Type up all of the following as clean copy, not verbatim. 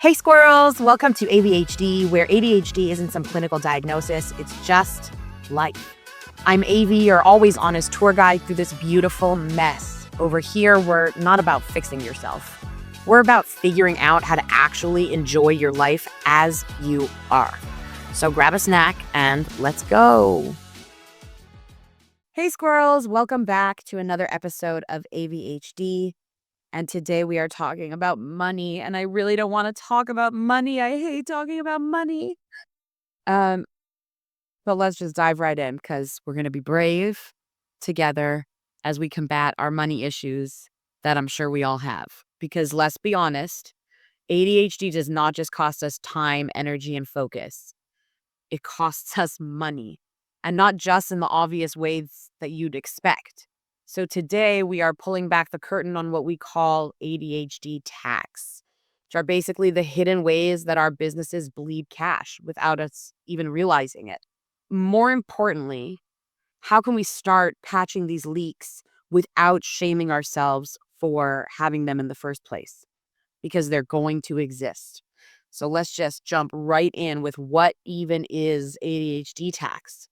Hey squirrels, welcome to AVHD, where ADHD isn't some clinical diagnosis, it's just life. I'm AV, your always honest tour guide through this beautiful mess. Over here, we're not about fixing yourself. We're about figuring out how to actually enjoy your life as you are. So grab a snack and let's go. Hey squirrels, welcome back to another episode of AVHD. And today we are talking about money, and I really don't want to talk about money. I hate talking about money. But let's just dive right in because we're going to be brave together as we combat our money issues that I'm sure we all have. Because let's be honest, ADHD does not just cost us time, energy, and focus. It costs us money, and not just in the obvious ways that you'd expect. So today we are pulling back the curtain on what we call ADHD tax, which are basically the hidden ways that our businesses bleed cash without us even realizing it. More importantly, how can we start patching these leaks without shaming ourselves for having them in the first place? Because they're going to exist. So let's just jump right in with what even is ADHD tax.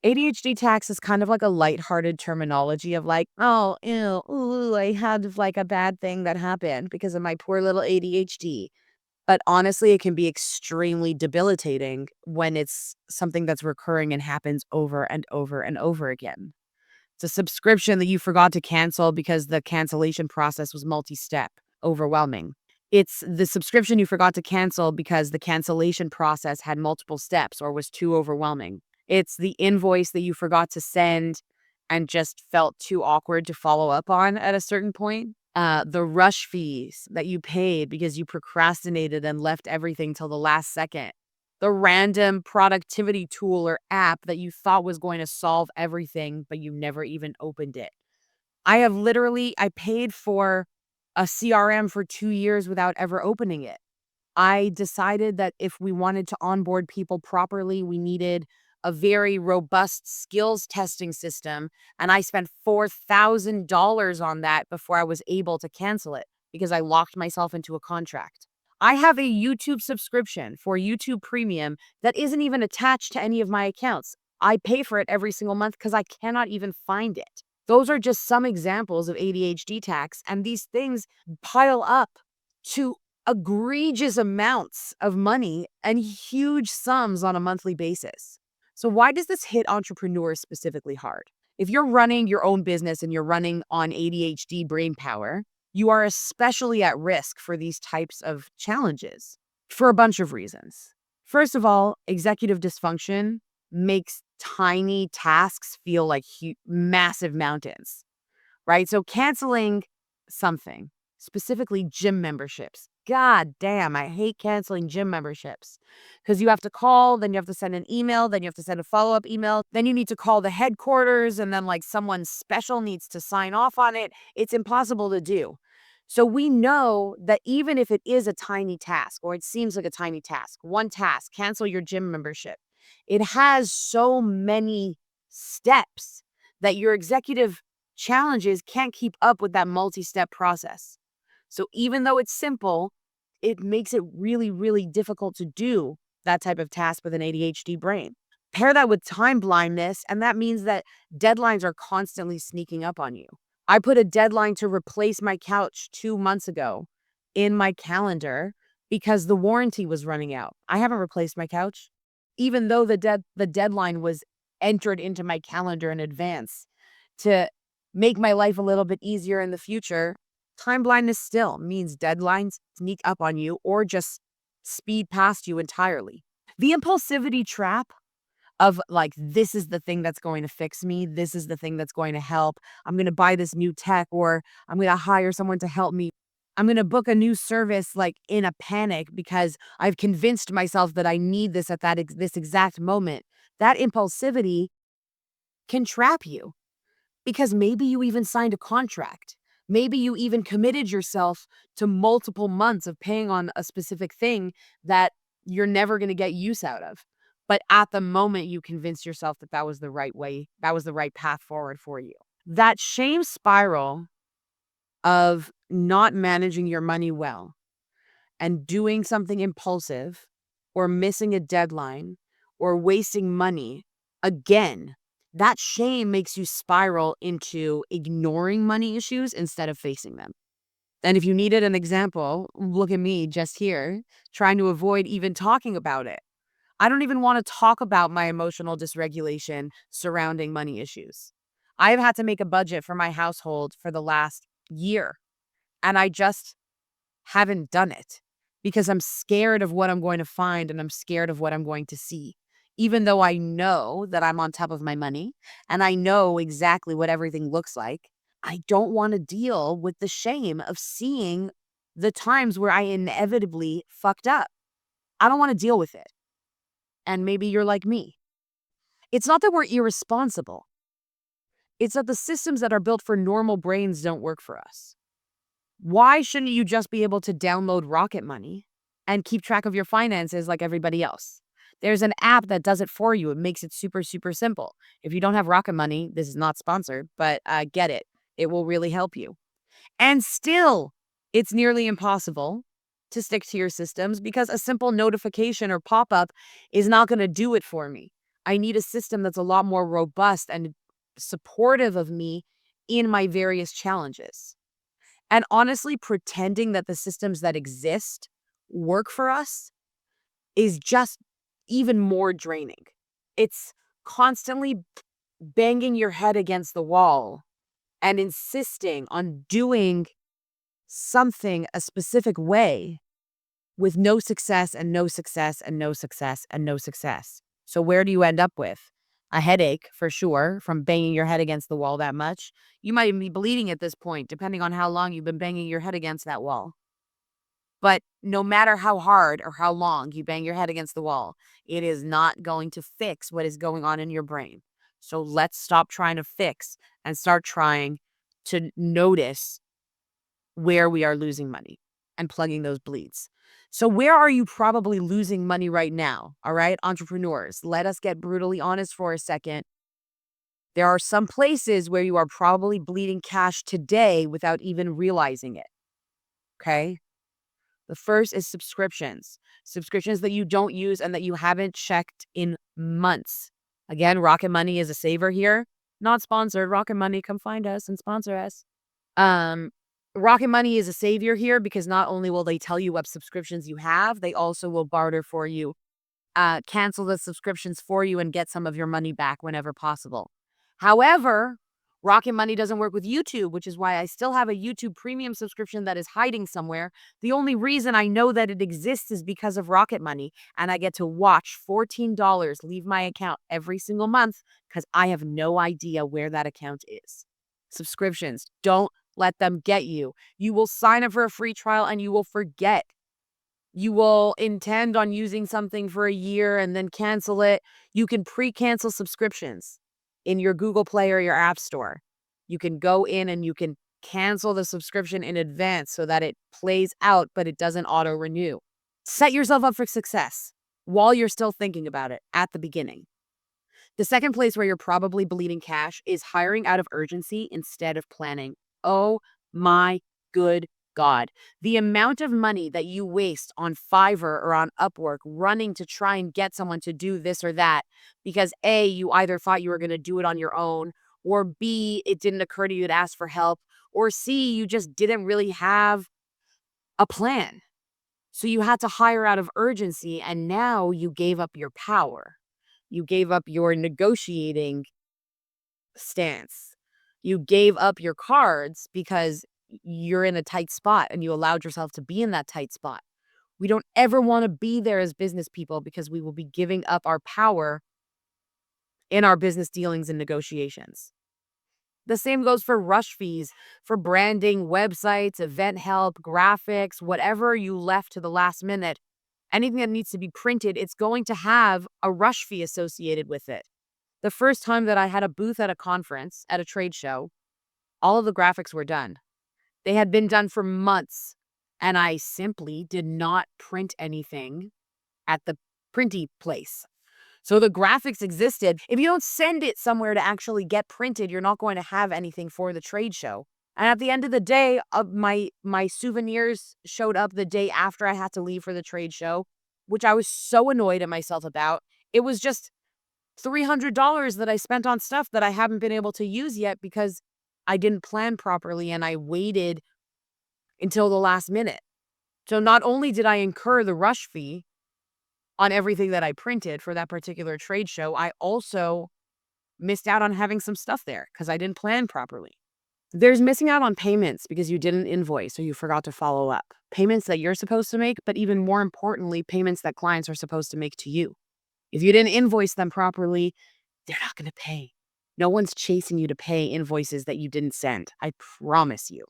ADHD tax is kind of like a lighthearted terminology of like, oh, ew, ooh, I had like a bad thing that happened because of my poor little ADHD. But honestly, it can be extremely debilitating when it's something that's recurring and happens over and over and over again. It's a subscription that you forgot to cancel because the cancellation process was multi-step, overwhelming. It's the subscription you forgot to cancel because the cancellation process had multiple steps or was too overwhelming. It's the invoice that you forgot to send and just felt too awkward to follow up on at a certain point. The rush fees that you paid because you procrastinated and left everything till the last second. The random productivity tool or app that you thought was going to solve everything, but you never even opened it. I paid for a CRM for 2 years without ever opening it. I decided that if we wanted to onboard people properly, we needed a very robust skills testing system. And I spent $4,000 on that before I was able to cancel it because I locked myself into a contract. I have a YouTube subscription for YouTube Premium that isn't even attached to any of my accounts. I pay for it every single month because I cannot even find it. Those are just some examples of ADHD tax, and these things pile up to egregious amounts of money and huge sums on a monthly basis. So why does this hit entrepreneurs specifically hard? If you're running your own business and you're running on ADHD brain power, you are especially at risk for these types of challenges for a bunch of reasons. First of all, executive dysfunction makes tiny tasks feel like massive mountains, right? So canceling something, specifically gym memberships. God damn, I hate canceling gym memberships because you have to call, then you have to send an email, then you have to send a follow-up email, then you need to call the headquarters, and then like someone special needs to sign off on it. It's impossible to do. So we know that even if it is a tiny task, or it seems like a tiny task, one task, cancel your gym membership, it has so many steps that your executive challenges can't keep up with that multi-step process. So even though it's simple, it makes it really, really difficult to do that type of task with an ADHD brain. Pair that with time blindness, and that means that deadlines are constantly sneaking up on you. I put a deadline to replace my couch 2 months ago in my calendar because the warranty was running out. I haven't replaced my couch, even though the deadline was entered into my calendar in advance to make my life a little bit easier in the future. Time blindness still means deadlines sneak up on you or just speed past you entirely. The impulsivity trap of like, this is the thing that's going to fix me. This is the thing that's going to help. I'm going to buy this new tech, or I'm going to hire someone to help me. I'm going to book a new service like in a panic because I've convinced myself that I need this at this exact moment. That impulsivity can trap you because maybe you even signed a contract. Maybe you even committed yourself to multiple months of paying on a specific thing that you're never going to get use out of. But at the moment, you convinced yourself that that was the right way, that was the right path forward for you. That shame spiral of not managing your money well and doing something impulsive or missing a deadline or wasting money again, that shame makes you spiral into ignoring money issues instead of facing them. And if you needed an example, look at me just here, trying to avoid even talking about it. I don't even want to talk about my emotional dysregulation surrounding money issues. I've had to make a budget for my household for the last year, and I just haven't done it because I'm scared of what I'm going to find and I'm scared of what I'm going to see. Even though I know that I'm on top of my money and I know exactly what everything looks like, I don't want to deal with the shame of seeing the times where I inevitably fucked up. I don't want to deal with it. And maybe you're like me. It's not that we're irresponsible. It's that the systems that are built for normal brains don't work for us. Why shouldn't you just be able to download Rocket Money and keep track of your finances like everybody else? There's an app that does it for you. It makes it super, super simple. If you don't have Rocket Money, this is not sponsored, but get it. It will really help you. And still, it's nearly impossible to stick to your systems because a simple notification or pop-up is not going to do it for me. I need a system that's a lot more robust and supportive of me in my various challenges. And honestly, pretending that the systems that exist work for us is just even more draining. It's constantly banging your head against the wall and insisting on doing something a specific way with no success and no success and no success and no success. So where do you end up with? A headache for sure from banging your head against the wall that much. You might even be bleeding at this point, depending on how long you've been banging your head against that wall. But no matter how hard or how long you bang your head against the wall, it is not going to fix what is going on in your brain. So let's stop trying to fix and start trying to notice where we are losing money and plugging those bleeds. So where are you probably losing money right now? All right, entrepreneurs, let us get brutally honest for a second. There are some places where you are probably bleeding cash today without even realizing it. Okay. The first is subscriptions, subscriptions that you don't use and that you haven't checked in months. Again, Rocket Money is a saver here. Not sponsored. Rocket Money, come find us and sponsor us. Um, Rocket Money is a savior here because not only will they tell you what subscriptions you have, they also will barter for you, cancel the subscriptions for you and get some of your money back whenever possible. However, Rocket Money doesn't work with YouTube, which is why I still have a YouTube premium subscription that is hiding somewhere. The only reason I know that it exists is because of Rocket Money, and I get to watch $14 leave my account every single month because I have no idea where that account is. Subscriptions, don't let them get you. You will sign up for a free trial and you will forget. You will intend on using something for a year and then cancel it. You can pre-cancel subscriptions in your Google Play or your App Store. You can go in and you can cancel the subscription in advance so that it plays out, but it doesn't auto-renew. Set yourself up for success while you're still thinking about it at the beginning. The second place where you're probably bleeding cash is hiring out of urgency instead of planning. Oh my good God. The amount of money that you waste on Fiverr or on Upwork running to try and get someone to do this or that because A, you either thought you were going to do it on your own, or B, it didn't occur to you to ask for help, or C, you just didn't really have a plan. So you had to hire out of urgency and now you gave up your power. You gave up your negotiating stance. You gave up your cards because you're in a tight spot and you allowed yourself to be in that tight spot. We don't ever want to be there as business people because we will be giving up our power in our business dealings and negotiations. The same goes for rush fees, for branding, websites, event help, graphics, whatever you left to the last minute. Anything that needs to be printed, it's going to have a rush fee associated with it. The first time that I had a booth at a conference, at a trade show, all of the graphics were done. They had been done for months, and I simply did not print anything at the printy place. So the graphics existed. If you don't send it somewhere to actually get printed, you're not going to have anything for the trade show. And at the end of the day, my souvenirs showed up the day after I had to leave for the trade show, which I was so annoyed at myself about. It was just $300 that I spent on stuff that I haven't been able to use yet because I didn't plan properly and I waited until the last minute. So not only did I incur the rush fee on everything that I printed for that particular trade show, I also missed out on having some stuff there because I didn't plan properly. There's missing out on payments because you didn't invoice or you forgot to follow up. Payments that you're supposed to make, but even more importantly, payments that clients are supposed to make to you. If you didn't invoice them properly, they're not going to pay. No one's chasing you to pay invoices that you didn't send. I promise you.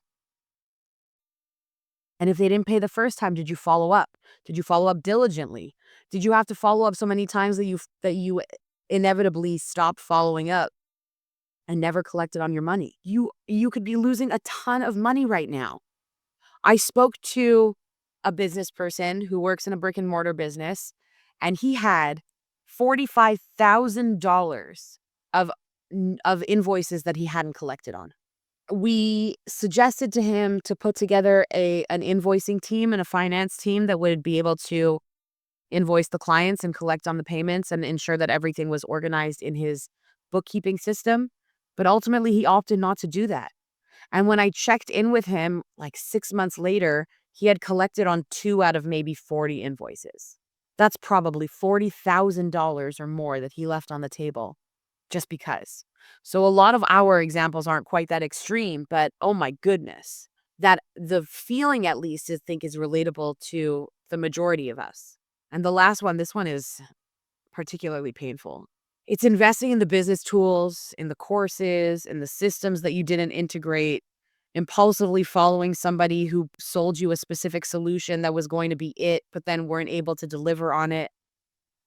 And if they didn't pay the first time, did you follow up? Did you follow up diligently? Did you have to follow up so many times that you inevitably stopped following up and never collected on your money? You could be losing a ton of money right now. I spoke to a business person who works in a brick and mortar business, and he had $45,000 of of invoices that he hadn't collected on. We suggested to him to put together an invoicing team and a finance team that would be able to invoice the clients and collect on the payments and ensure that everything was organized in his bookkeeping system. But ultimately, he opted not to do that. And when I checked in with him like 6 months later, he had collected on 2 out of maybe 40 invoices. That's probably $40,000 or more that he left on the table just because. So a lot of our examples aren't quite that extreme, but oh my goodness, that the feeling at least I think is relatable to the majority of us. And the last one, this one is particularly painful. It's investing in the business tools, in the courses, in the systems that you didn't integrate, impulsively following somebody who sold you a specific solution that was going to be it, but then weren't able to deliver on it.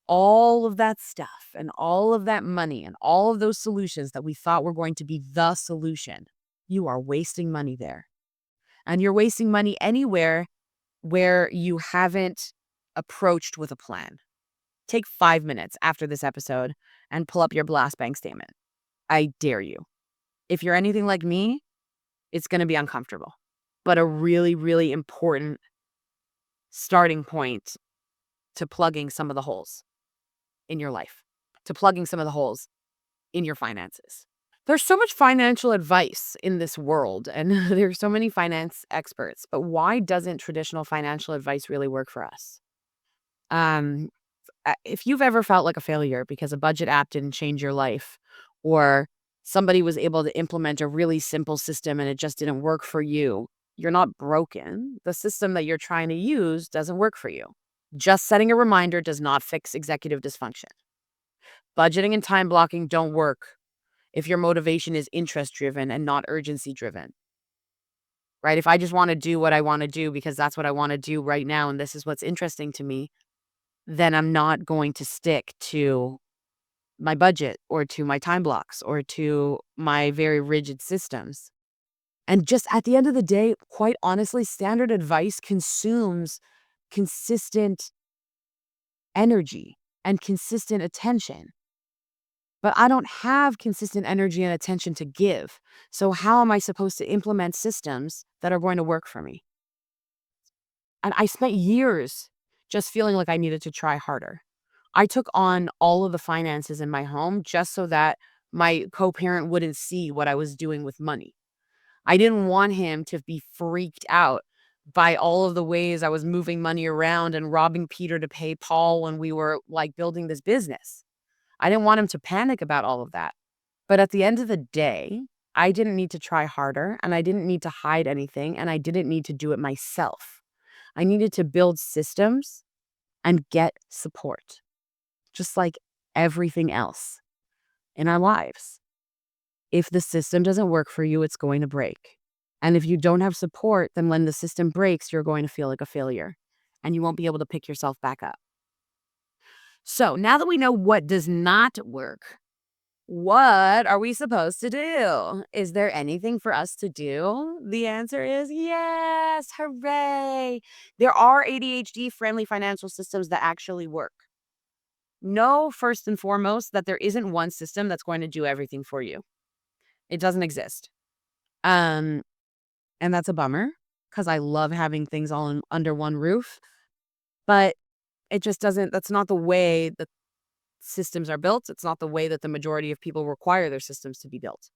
All of that stuff and all of that money and all of those solutions that we thought were going to be the solution, you are wasting money there. And you're wasting money anywhere where you haven't approached with a plan. Take 5 minutes after this episode and pull up your Blast Bank statement. I dare you. If you're anything like me, it's going to be uncomfortable, but a really, really important starting point to plugging some of the holes in your life, to plugging some of the holes in your finances. There's so much financial advice in this world, and there's so many finance experts, but why doesn't traditional financial advice really work for us? Um, if you've ever felt like a failure because a budget app didn't change your life, or somebody was able to implement a really simple system and it just didn't work for you, you're not broken. The system that you're trying to use doesn't work for you. Just setting a reminder does not fix executive dysfunction. Budgeting and time blocking don't work if your motivation is interest driven and not urgency driven, right? If I just want to do what I want to do because that's what I want to do right now and this is what's interesting to me, then I'm not going to stick to my budget or to my time blocks or to my very rigid systems. And just at the end of the day, quite honestly, standard advice consumes consistent energy and consistent attention. But I don't have consistent energy and attention to give. So how am I supposed to implement systems that are going to work for me? And I spent years just feeling like I needed to try harder. I took on all of the finances in my home just so that my co-parent wouldn't see what I was doing with money. I didn't want him to be freaked out by all of the ways I was moving money around and robbing Peter to pay Paul when we were like building this business. I didn't want him to panic about all of that. But at the end of the day, I didn't need to try harder and I didn't need to hide anything and I didn't need to do it myself. I needed to build systems and get support, just like everything else in our lives. If the system doesn't work for you, it's going to break. And if you don't have support, then when the system breaks, you're going to feel like a failure and you won't be able to pick yourself back up. So now that we know what does not work, what are we supposed to do? Is there anything for us to do? The answer is yes. Hooray. There are ADHD friendly financial systems that actually work. Know first and foremost that there isn't one system that's going to do everything for you. It doesn't exist. And that's a bummer because I love having things all under one roof. But it just doesn't, that's not the way that systems are built. It's not the way that the majority of people require their systems to be built.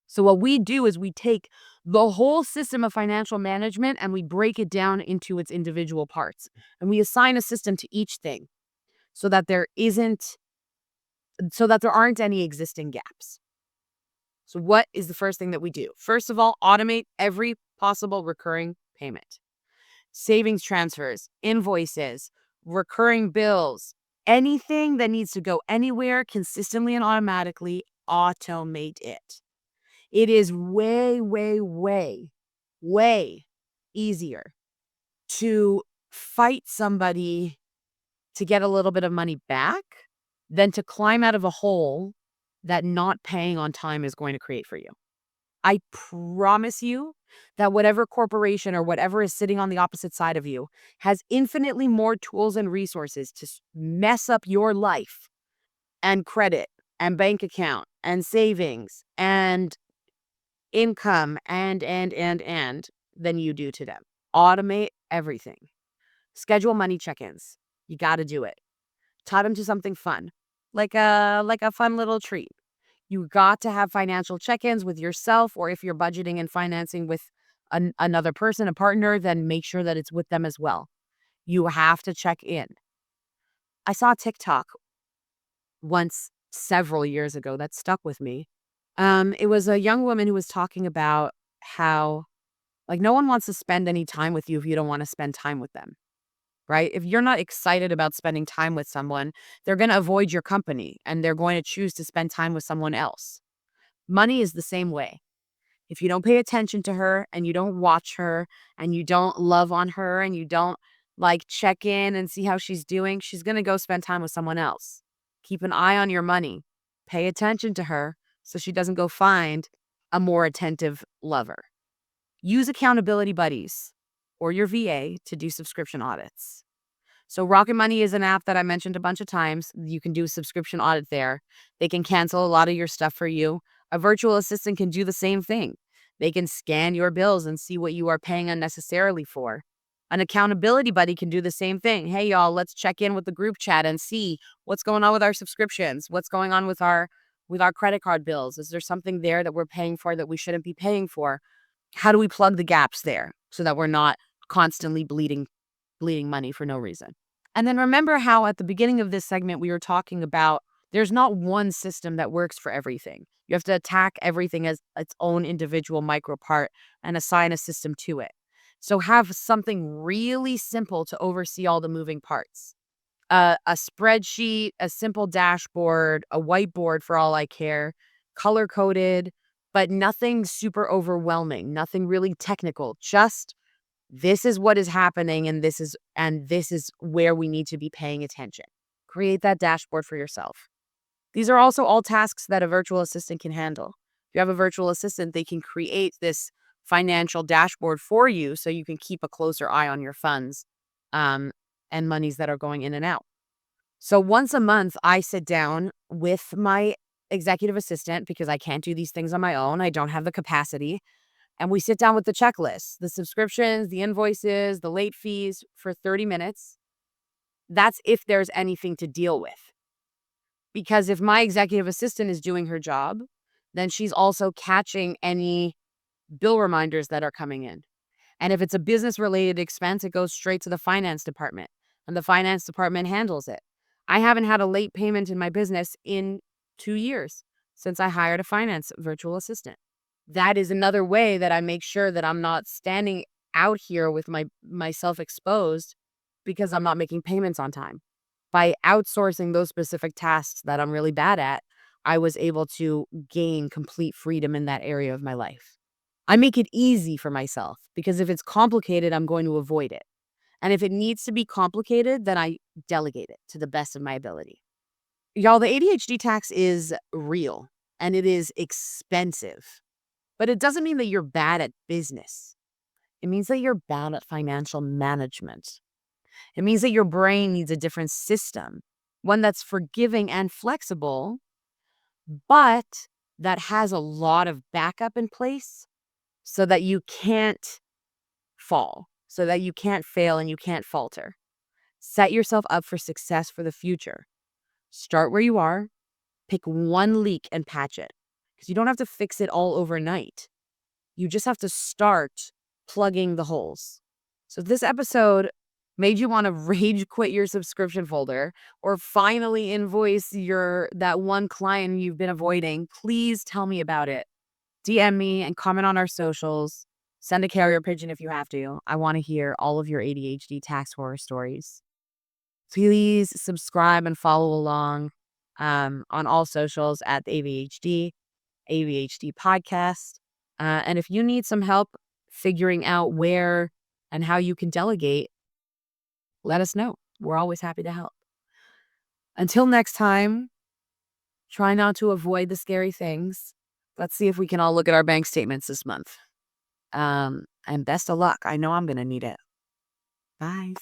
So what we do is we take the whole system of financial management and we break it down into its individual parts. And we assign a system to each thing so that there aren't any existing gaps. So what is the first thing that we do? First of all, automate every possible recurring payment. Savings transfers, invoices, recurring bills, anything that needs to go anywhere consistently and automatically, automate it. It is way, way, way, way easier to fight somebody to get a little bit of money back than to climb out of a hole that not paying on time is going to create for you. I promise you that whatever corporation or whatever is sitting on the opposite side of you has infinitely more tools and resources to mess up your life and credit and bank account and savings and income and than you do to them. Automate everything. Schedule money check-ins. You got to do it. Tie them to something fun, like a fun little treat. You got to have financial check-ins with yourself, or if you're budgeting and financing with another person, a partner, then make sure that it's with them as well. You have to check in. I saw TikTok once several years ago that stuck with me. It was a young woman who was talking about how, like, no one wants to spend any time with you if you don't want to spend time with them, right? If you're not excited about spending time with someone, they're going to avoid your company and they're going to choose to spend time with someone else. Money is the same way. If you don't pay attention to her and you don't watch her and you don't love on her and you don't like check in and see how she's doing, she's going to go spend time with someone else. Keep an eye on your money. Pay attention to her so she doesn't go find a more attentive lover. Use accountability buddies or your VA to do subscription audits. So Rocket Money is an app that I mentioned a bunch of times. You can do a subscription audit there. They can cancel a lot of your stuff for you. A virtual assistant can do the same thing. They can scan your bills and see what you are paying unnecessarily for. An accountability buddy can do the same thing. Hey, y'all, let's check in with the group chat and see what's going on with our subscriptions. What's going on with our credit card bills? Is there something there that we're paying for that we shouldn't be paying for? How do we plug the gaps there so that we're not constantly bleeding money for no reason? And then remember how at the beginning of this segment, we were talking about there's not one system that works for everything. You have to attack everything as its own individual micro part and assign a system to it. So have something really simple to oversee all the moving parts. A spreadsheet, a simple dashboard, a whiteboard for all I care, color coded, but nothing super overwhelming, nothing really technical, just this is what is happening and this is where we need to be paying attention. Create that dashboard for yourself. These are also all tasks that a virtual assistant can handle. If you have a virtual assistant, they can create this financial dashboard for you so you can keep a closer eye on your funds and monies that are going in and out. So once a month, I sit down with my executive assistant because I can't do these things on my own. I don't have the capacity. And we sit down with the checklist, the subscriptions, the invoices, the late fees for 30 minutes. That's if there's anything to deal with. Because if my executive assistant is doing her job, then she's also catching any bill reminders that are coming in. And if it's a business related expense, it goes straight to the finance department and the finance department handles it. I haven't had a late payment in my business in 2 years since I hired a finance virtual assistant. That is another way that I make sure that I'm not standing out here with myself exposed because I'm not making payments on time. By outsourcing those specific tasks that I'm really bad at, I was able to gain complete freedom in that area of my life. I make it easy for myself because if it's complicated, I'm going to avoid it. And if it needs to be complicated, then I delegate it to the best of my ability. Y'all, the ADHD tax is real and it is expensive, but it doesn't mean that you're bad at business. It means that you're bad at financial management. It means that your brain needs a different system, one that's forgiving and flexible, but that has a lot of backup in place so that you can't fall, so that you can't fail and you can't falter. Set yourself up for success for the future. Start where you are, pick one leak and patch it, because you don't have to fix it all overnight. You just have to start plugging the holes. So if this episode made you want to rage quit your subscription folder or finally invoice that one client you've been avoiding, please tell me about it. DM me and comment on our socials. Send a carrier pigeon if you have to. I want to hear all of your ADHD tax horror stories. Please subscribe and follow along on all socials at AVYHD podcast. And if you need some help figuring out where and how you can delegate, let us know. We're always happy to help. Until next time, try not to avoid the scary things. Let's see if we can all look at our bank statements this month. And best of luck. I know I'm going to need it. Bye.